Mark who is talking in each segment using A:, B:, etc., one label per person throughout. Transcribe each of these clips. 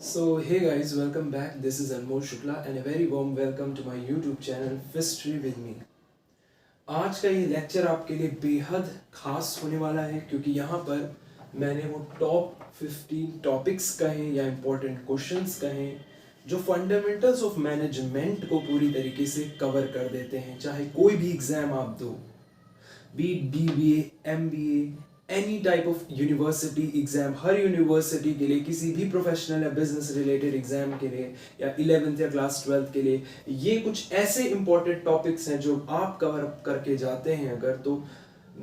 A: So hey guys, welcome back. This is Anmol Shukla and a very warm welcome to my YouTube channel History with me. आज का ये lecture आपके लिए बेहद खास होने वाला है क्योंकि यहाँ पर मैंने वो टॉप 15 टॉपिक्स कहें या इम्पोर्टेंट क्वेश्चंस कहें जो फंडामेंटल्स ऑफ मैनेजमेंट को पूरी तरीके से कवर कर देते हैं। चाहे कोई भी एग्जाम आप दो, B BBA, MBA, any type of university exam, हर यूनिवर्सिटी के लिए, किसी भी प्रोफेशनल या बिजनेस रिलेटेड एग्जाम के लिए या 11th या क्लास 12th के लिए, ये कुछ ऐसे इंपॉर्टेंट टॉपिक्स हैं जो आप कवर अप करके जाते हैं अगर, तो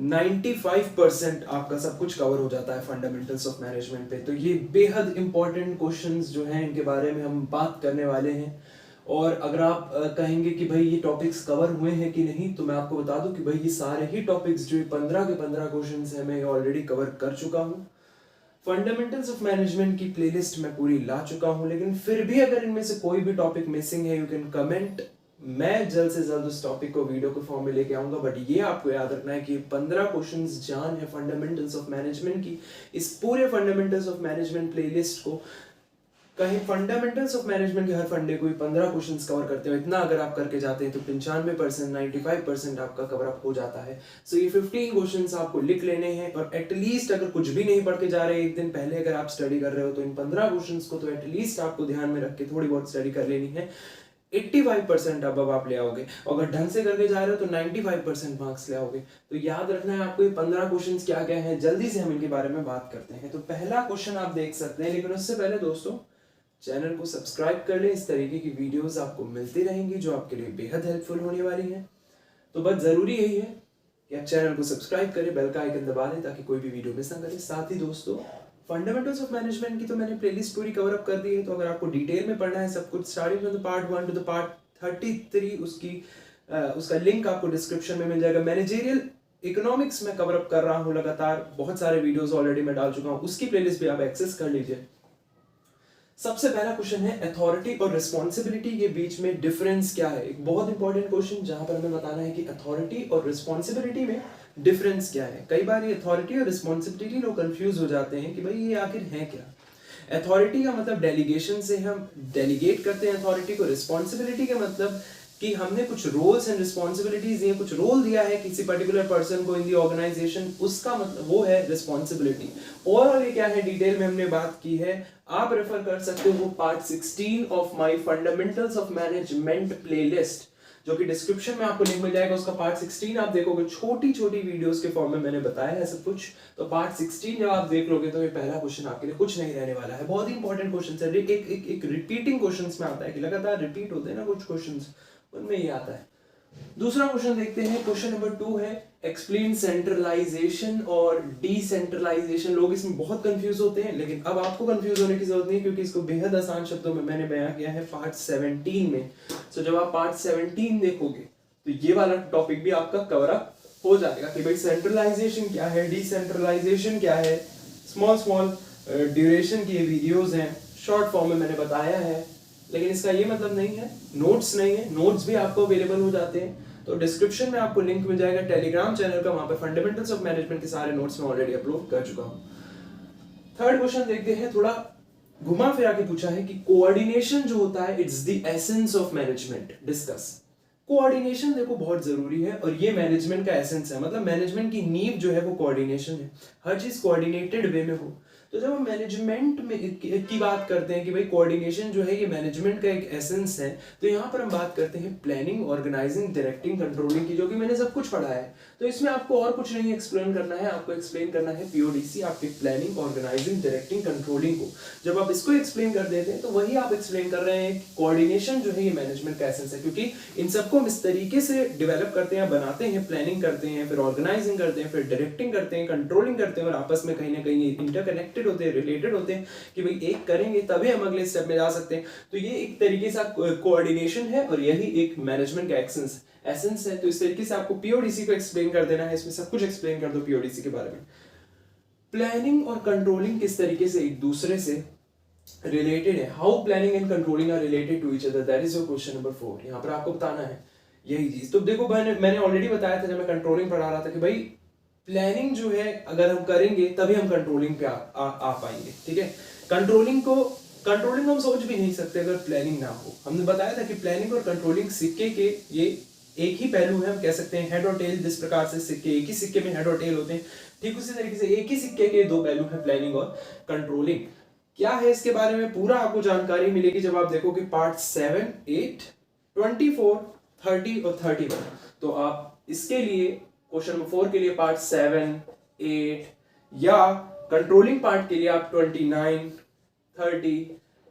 A: 95% आपका सब कुछ कवर हो जाता है फंडामेंटल्स ऑफ मैनेजमेंट पे। तो ये बेहद इंपॉर्टेंट क्वेश्चंस जो हैं इनके बारे में हम बात करने वाले हैं। और अगर आप कहेंगे कि भाई ये टॉपिक्स कवर हुए हैं कि नहीं, तो मैं आपको बता दूं कि भाई ये सारे ही टॉपिक्स जो 15 के 15 क्वेश्चंस हैं मैं ऑलरेडी कवर कर चुका हूं। फंडामेंटल्स ऑफ मैनेजमेंट की प्लेलिस्ट मैं पूरी ला चुका हूं, लेकिन फिर भी अगर इनमें से कोई भी टॉपिक मिसिंग है, यू कैन कमेंट। मैं जल्द से जल्द उस टॉपिक को वीडियो के फॉर्म में लेके आऊंगा। बट ये आपको याद रखना है कि 15 क्वेश्चंस जान है फंडामेंटल्स ऑफ मैनेजमेंट की। इस पूरे फंडामेंटल्स ऑफ मैनेजमेंट प्लेलिस्ट को कहीं फंडामेंटल्स ऑफ मैनेजमेंट के हर फंडे को 15 क्वेश्चंस कवर करते हो, इतना अगर आप करके जाते हैं तो 95% 95% आपका कवर अप हो जाता है। सो ये 15 क्वेश्चंस आपको लिख लेने हैं और एटलीस्ट अगर कुछ भी नहीं पढ़ के जा रहे एक दिन पहले अगर आप स्टडी कर रहे हो तो इन 15 क्वेश्चंस को तो एटलीस्ट आपको ध्यान में रख के थोड़ी बहुत स्टडी कर लेनी है। 85% अब आप ले आओगे, अगर ढंग से करके जा रहे हो तो 95% मार्क्स ले आओगे। तो याद रखना है आपको ये 15 क्वेश्चंस क्या क्या हैं। जल्दी से हम इनके बारे में बात करते हैं। तो पहला क्वेश्चन आप देख सकते हैं, लेकिन उससे पहले दोस्तों चैनल को सब्सक्राइब कर लें। इस तरीके की वीडियोस आपको मिलती रहेंगी जो आपके लिए बेहद हेल्पफुल होने वाली हैं। तो बस जरूरी यही है कि आप चैनल को सब्सक्राइब करें, बेल का आइकन दबा दें ताकि कोई भी वीडियो मिस ना करें। साथ ही दोस्तों फंडामेंटल्स ऑफ मैनेजमेंट की तो मैंने प्लेलिस्ट पूरी कवर अप कर दी है। तो अगर आपको डिटेल में पढ़ना है सब कुछ starting from the part 1 to the part 33, उसका लिंक आपको डिस्क्रिप्शन में मिल जाएगा। मैनेजरियल इकोनॉमिक्स में कवर अप कर रहा हूँ लगातार, बहुत सारे वीडियोस ऑलरेडी मैं डाल चुका हूँ, उसकी प्लेलिस्ट भी आप एक्सेस कर लीजिए। सबसे पहला क्वेश्चन है अथॉरिटी और रिस्पॉन्सिबिलिटी के बीच में डिफरेंस क्या है। एक बहुत इंपॉर्टेंट क्वेश्चन जहां पर हमें बताना है कि अथॉरिटी और रिस्पॉन्सिबिलिटी में डिफरेंस क्या है। कई बार ये अथॉरिटी और रिस्पॉन्सिबिलिटी लोग कंफ्यूज हो जाते हैं कि भाई ये आखिर है क्या। अथॉरिटी का मतलब डेलीगेशन से हम डेलीगेट करते हैं अथॉरिटी को। रिस्पॉन्सिबिलिटी का मतलब कि हमने कुछ रोल्स एंड रिस्पॉन्सिबिलिटीज दिए, कुछ रोल दिया है किसी पर्टिकुलर पर्सन को इन दी ऑर्गेनाइजेशन, उसका मतलब वो है रिस्पॉन्सिबिलिटी। ओवरऑल ये क्या है डिटेल में हमने बात की है, आप रेफर कर सकते हो part 16 of my fundamentals of management playlist, जो कि डिस्क्रिप्शन में आपको लिंक मिल जाएगा। उसका पार्ट 16 आप देखोगे, छोटी छोटी वीडियोस के फॉर्म में मैंने बताया है सब कुछ। तो पार्ट 16 जब आप देख लोगे तो ये पहला क्वेश्चन आपके लिए कुछ नहीं रहने वाला है। बहुत ही इंपॉर्टेंट क्वेश्चन है। एक रिपीटिंग क्वेश्चंस में आता है कि लगातार रिपीट होते हैं ना कुछ क्वेश्चंस, उनमें ये आता है। दूसरा क्वेश्चन देखते हैं। क्वेश्चन नंबर 2 है एक्सप्लेन सेंट्रलाइजेशन और डिसेंट्रलाइजेशन। लोग इसमें बहुत कंफ्यूज होते हैं, लेकिन अब आपको कंफ्यूज होने की जरूरत नहीं क्योंकि इसको बेहद आसान शब्दों में मैंने बयां किया है पार्ट 17 में। सो जब आप पार्ट 17 देखोगे तो ये वाला टॉपिक भी आपका कवर अप हो जाएगा कि भाई सेंट्रलाइजेशन क्या है, डिसेंट्रलाइजेशन क्या है। स्मॉल ड्यूरेशन की वीडियोस हैं, शॉर्ट फॉर्म में मैंने बताया है, लेकिन इसका ये मतलब नहीं है नोट्स नहीं है। नोट्स भी आपको अवेलेबल हो जाते हैं। तो डिस्क्रिप्शन में आपको लिंक मिल जाएगा टेलीग्राम चैनल का, वहां पे फंडामेंटल्स ऑफ मैनेजमेंट के सारे नोट्स मैं ऑलरेडी अपलोड कर चुका हूं। थर्ड क्वेश्चन देखते हैं, थोड़ा घुमा फिरा के पूछा है कि कोऑर्डिनेशन जो होता है it's the essence of management, discuss. Coordination देखो बहुत जरूरी है और ये मैनेजमेंट का एसेंस है, मतलब मैनेजमेंट की नींव जो है वो कोऑर्डिनेशन है। हर चीज कोऑर्डिनेटेड वे में हो। तो जब हम मैनेजमेंट में की बात करते हैं कि भाई कोऑर्डिनेशन जो है ये मैनेजमेंट का एक एसेंस है, तो यहाँ पर हम बात करते हैं प्लानिंग, ऑर्गेनाइजिंग, डायरेक्टिंग, कंट्रोलिंग की, जो कि मैंने सब कुछ पढ़ा है। तो इसमें आपको और कुछ नहीं एक्सप्लेन करना है, आपको एक्सप्लेन करना है पीओडीसी, आपकी प्लानिंग, ऑर्गेनाइजिंग, डायरेक्टिंग, कंट्रोलिंग को। जब आप इसको एक्सप्लेन कर देते हैं तो वही आप एक्सप्लेन कर रहे हैं कि कोऑर्डिनेशन जो है ये मैनेजमेंट का एसेंस है, क्योंकि इन सबको हम इस तरीके से डेवलप करते हैं, बनाते हैं, प्लानिंग करते हैं, फिर ऑर्गेनाइजिंग करते हैं, फिर डायरेक्टिंग करते हैं, कंट्रोलिंग करते हैं और आपस में कहीं ना कहीं इंटरकनेक्टेड होते हैं, रिलेटेड होते हैं कि भाई एक करेंगे तभी हम अगले स्टेप में जा सकते हैं। तो ये एक तरीके से कोऑर्डिनेशन है और यही एक मैनेजमेंट का एसेंस है। तो इस तरीके से आपको पीओडीसी को एक्सप्लेन कर देना है, इसमें सब कुछ एक्सप्लेन कर दो पीओडीसी के बारे में। प्लानिंग और कंट्रोलिंग किस तरीके से एक दूसरे से रिलेटेड है, how planning and controlling are related to each other, that is your question number 4। यहाँ पर आपको बताना है यही चीज। तो देखो मैंने ऑलरेडी बताया था जब मैं कंट्रोलिंग पढ़ा रहा था कि भाई प्लानिंग जो है अगर हम करेंगे तभी हम कंट्रोलिंग पे आ पाएंगे। ठीक है, कंट्रोलिंग को कंट्रोलिंग हम सोच भी नहीं सकते अगर प्लानिंग ना हो। हमने बताया था कि प्लानिंग और कंट्रोलिंग सिक्के के ये एक ही पहलू है, हम कह सकते हैं हेड और टेल। जिस प्रकार से सिक्के, एक ही सिक्के में हेड और टेल होते हैं, ठीक उसी तरीके से एक ही सिक्के के दो पहलू हैं, प्लानिंग और कंट्रोलिंग। क्या है इसके बारे में पूरा आपको जानकारी मिलेगी जब आप देखोगे पार्ट 7, 8, 24, 30 और 31। तो आप इसके लिए क्वेश्चन नंबर 4 के लिए पार्ट 7, 8 या कंट्रोलिंग पार्ट के लिए आप 29, 30,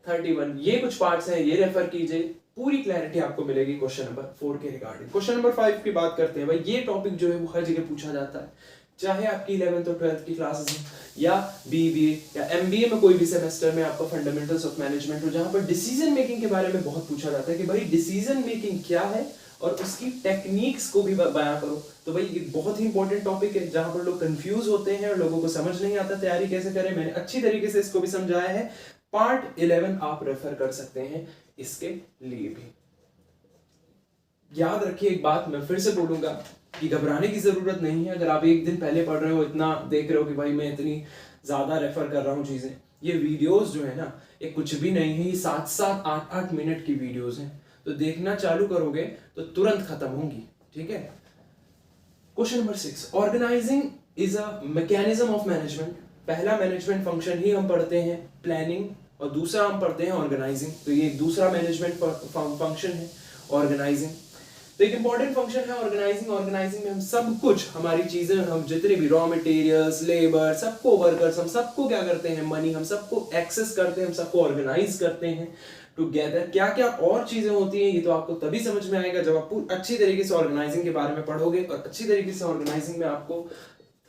A: 31 ये कुछ पार्ट्स हैं, ये रेफर कीजिए। पूरी क्लैरिटी आपको मिलेगी क्वेश्चन नंबर 4 के रिगार्डिंग। क्वेश्चन नंबर 5 की बात करते हैं भाई। ये टॉपिक जो है वो हर जगह पूछा जाता है, चाहे आपकी 11th और 12th की क्लासेस हैं या बीबीए या एमबीए में कोई भी सेमेस्टर में आपका फंडामेंटल्स ऑफ मैनेजमेंट हो, जहां पर डिसीजन मेकिंग के बारे में बहुत पूछा जाता है कि भाई डिसीजन मेकिंग क्या है और उसकी टेक्निक्स को भी बयां करो। तो भाई ये बहुत ही इंपॉर्टेंट टॉपिक है जहां पर लोग कंफ्यूज होते हैं और लोगों को समझ नहीं आता तैयारी कैसे करें। मैंने अच्छी तरीके से इसको भी समझाया है। पार्ट 11 आप रेफर कर सकते हैं इसके लिए भी। याद रखिए एक बात मैं फिर से बोलूंगा कि घबराने की जरूरत नहीं है। अगर आप एक दिन पहले पढ़ रहे हो, इतना देख रहे हो कि भाई मैं इतनी ज्यादा रेफर कर रहा हूं चीजें, ये वीडियोस जो है ना ये कुछ भी नहीं है, ये 7-7, 8-8 मिनट की वीडियोस हैं। तो देखना चालू करोगे तो तुरंत खत्म होंगी, ठीक है। Question number 6, organising is a mechanism of management. पहला मैनेजमेंट फंक्शन ही हम पढ़ते हैं प्लानिंग और दूसरा हम पढ़ते हैं ऑर्गेनाइजिंग। तो ये एक दूसरा मैनेजमेंट फंक्शन है ऑर्गेनाइजिंग। तो एक इंपॉर्टेंट फंक्शन है ऑर्गेनाइजिंग। ऑर्गेनाइजिंग में हम सब कुछ, हमारी चीजें, हम जितने भी रॉ मटेरियल्स, लेबर, सबको, वर्कर्स, हम सबको क्या करते हैं, मनी, हम सबको एक्सेस करते हैं, हम सबको ऑर्गेनाइज करते हैं टुगेदर। क्या क्या और चीजें होती हैं ये तो आपको तभी समझ में आएगा जब आप अच्छी तरीके से ऑर्गेनाइजिंग के बारे में पढ़ोगे। और अच्छी तरीके से ऑर्गेनाइजिंग में आपको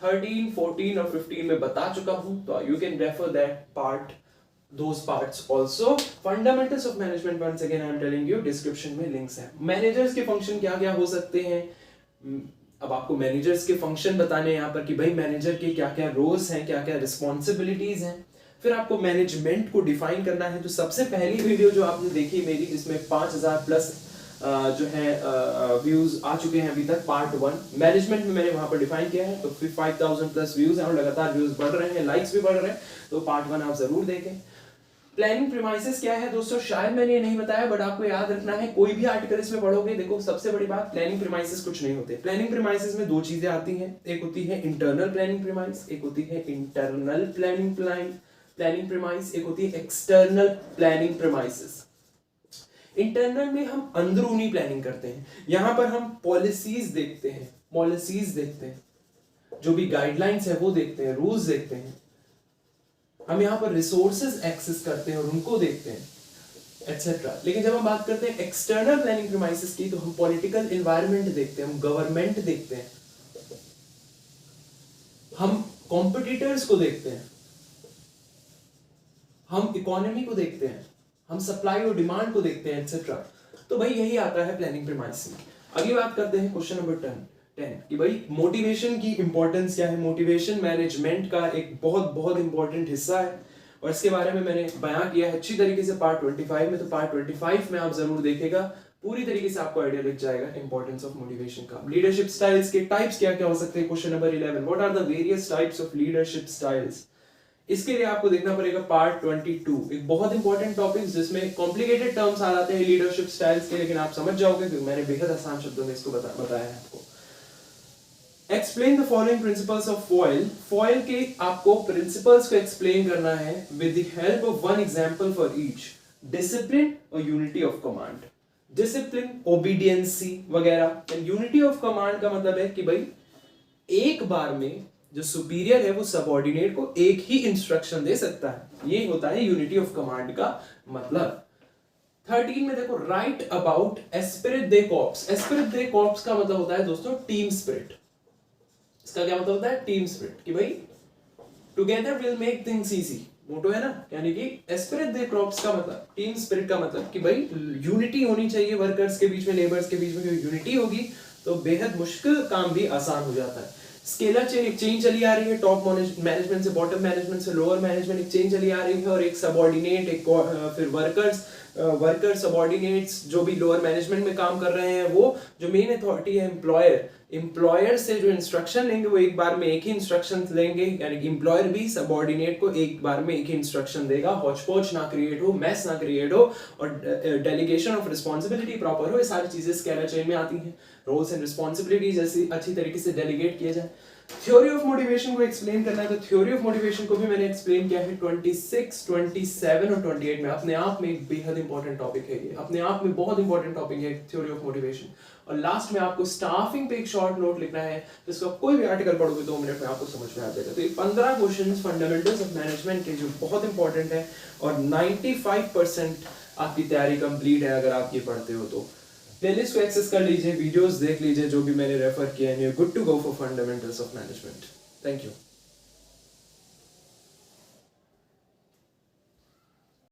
A: 13, 14 और 15 में बता चुका हूं, तो you can refer that part, those parts also. Fundamentals of management, once again I am telling you, description में links है। मैनेजर्स के फंक्शन क्या क्या हो सकते हैं, अब आपको मैनेजर्स के फंक्शन बताने यहाँ पर कि भाई मैनेजर के क्या क्या रोल्स हैं, क्या क्या रिस्पॉन्सिबिलिटीज हैं। फिर आपको मैनेजमेंट को डिफाइन करना है। तो सबसे पहली वीडियो जो आपने देखी मेरी, जिसमें 5000 प्लस जो है व्यूज आ चुके हैं अभी तक, पार्ट 1 मैनेजमेंट में मैंने वहां पर डिफाइन किया है। तो 5000 प्लस व्यूज हैं और लगातार व्यूज बढ़ रहे हैं, लाइक्स भी बढ़ रहे हैं। तो पार्ट 1 आप जरूर देखें। प्लानिंग प्रीमाइसेस क्या है दोस्तों, शायद मैंने ये नहीं बताया, बट आपको याद रखना है। कोई भी आर्टिकल इसमें पढ़ोगे, देखो सबसे बड़ी बात, प्लानिंग प्रीमाइसेस कुछ नहीं होते। प्लानिंग प्रीमाइसेस में दो चीजें आती हैं, एक होती है इंटरनल प्लानिंग प्रीमाइस, एक होती है इंटरनल प्लानिंग प्रीमाइस, एक होती है एक्सटर्नल प्लानिंग प्रीमाइसेस। इंटरनल में हम अंदरूनी प्लानिंग करते हैं, यहां पर हम पॉलिसीज देखते हैं, जो भी गाइडलाइंस है वो देखते हैं, रूल्स देखते हैं। हम यहाँ पर रिसोर्सेज एक्सेस करते हैं और उनको देखते हैं, एटसेट्रा। लेकिन जब हम बात करते हैं एक्सटर्नल प्लानिंग प्रीमाइसेस की, तो हम पॉलिटिकल एनवायरनमेंट देखते हैं, हम गवर्नमेंट देखते हैं, हम कॉम्पिटिटर्स को देखते हैं, हम इकोनॉमी को देखते हैं, हम सप्लाई और डिमांड को देखते हैं, एटसेट्रा। तो भाई यही आता है प्लानिंग प्रीमाइस में। अगली बात करते हैं क्वेश्चन नंबर 10 कि भाई मोटिवेशन की इंपॉर्टेंस क्या है। मोटिवेशन मैनेजमेंट का एक बहुत बहुत इंपॉर्टेंट हिस्सा है और इसके बारे में मैंने बयां किया है अच्छी तरीके से पार्ट 25 में। तो पार्ट 25 में आप जरूर देखेगा, पूरी तरीके से आपको आइडिया लग जाएगा इंपॉर्टेंस ऑफ मोटिवेशन का। लीडरशिप स्टाइल्स के टाइप्स क्या क्या हो सकते हैं, question number 11, what are the various types of leadership styles. इसके लिए आपको देखना पड़ेगा पार्ट 22, एक बहुत इंपॉर्टेंट टॉपिक जिसमें कॉम्प्लिकेटेड टर्म्स आ जाते हैं लीडरशिप स्टाइल्स के, लेकिन आप समझ जाओगे क्योंकि मैंने बेहद आसान शब्दों में इसको बताया है आपको। Explain the following principles of foil. Foil के आपको प्रिंसिपल्स को एक्सप्लेन करना है with the help of one example for each. Discipline और यूनिटी ऑफ कमांड। डिसिप्लिन, ओबीडियंसी वगैरह, एंड यूनिटी ऑफ कमांड का मतलब है कि भाई एक बार में जो सुपीरियर है वो सबऑर्डिनेट को एक ही इंस्ट्रक्शन दे सकता है, ये होता है यूनिटी ऑफ कमांड का मतलब। 13 में देखो, right about Spirit they corps. Spirit they corps का मतलब होता है दोस्तों टीम स्पिरिट। इसका क्या मतलब होता है, टीम स्पिरिट, कि भाई together will make things easy, motto है ना। यानी कि एस्पिरिट दे कॉर्प्स का मतलब, टीम स्पिरिट का मतलब कि भाई यूनिटी होनी चाहिए वर्कर्स के बीच में, लेबर्स के बीच में। यूनिटी होगी तो बेहद मुश्किल काम भी आसान हो जाता है। स्केलर चेन, एक चेन चली आ रही है, टॉप मैनेजमेंट से बॉटम मैनेजमेंट से लोअर मैनेजमेंट, एक चेन चली आ रही है, और एक सबऑर्डिनेट, एक फिर वर्कर सबऑर्डिनेट्स जो भी लोअर मैनेजमेंट में काम कर रहे हैं, वो जो मेन अथॉरिटी है एम्प्लॉयर, एम्प्लॉयर से जो इंस्ट्रक्शन लेंगे वो एक बार में एक ही इंस्ट्रक्शन लेंगे, यानी कि एम्प्लॉयर भी सबऑर्डिनेट को एक बार में एक ही इंस्ट्रक्शन देगा, हौच पौच ना क्रिएट हो, मैस ना क्रिएट हो, और डेलीगेशन ऑफ रिस्पॉन्सिबिलिटी प्रॉपर हो। ये सारी चीजें स्केलर चेन में आती हैं। रोल्स एंड रिस्पॉन्सिबिलिटी जैसी अच्छी तरीके से डेलीगेट किया जाए। थ्योरी ऑफ मोटिवेशन को एक्सप्लेन करना है तो थ्योरी ऑफ मोटिवेशन को भी मैंने एक्सप्लेन किया है 26, 27 और 28 में। अपने आप में एक बेहद इंपॉर्टेंट टॉपिक है ये, अपने आप में बहुत इंपॉर्टेंट टॉपिक है थ्योरी ऑफ मोटिवेशन। और लास्ट में आपको स्टाफिंग पे एक शॉर्ट नोट लिखना है, जिसको कोई भी आर्टिकल पढ़ोगे 2 मिनट में आपको समझ में आ जाएगा। तो ये 15 क्वेश्चंस फंडामेंटल्स ऑफ मैनेजमेंट के जो बहुत इंपॉर्टेंट है, और 95% आपकी तैयारी कंप्लीट है अगर आप ये पढ़ते हो तो। प्लेलिस्ट को एक्सेस कर लीजिए, वीडियोस देख लीजिए जो भी मैंने रेफर किया है, you good to go for fundamentals of management. Thank you.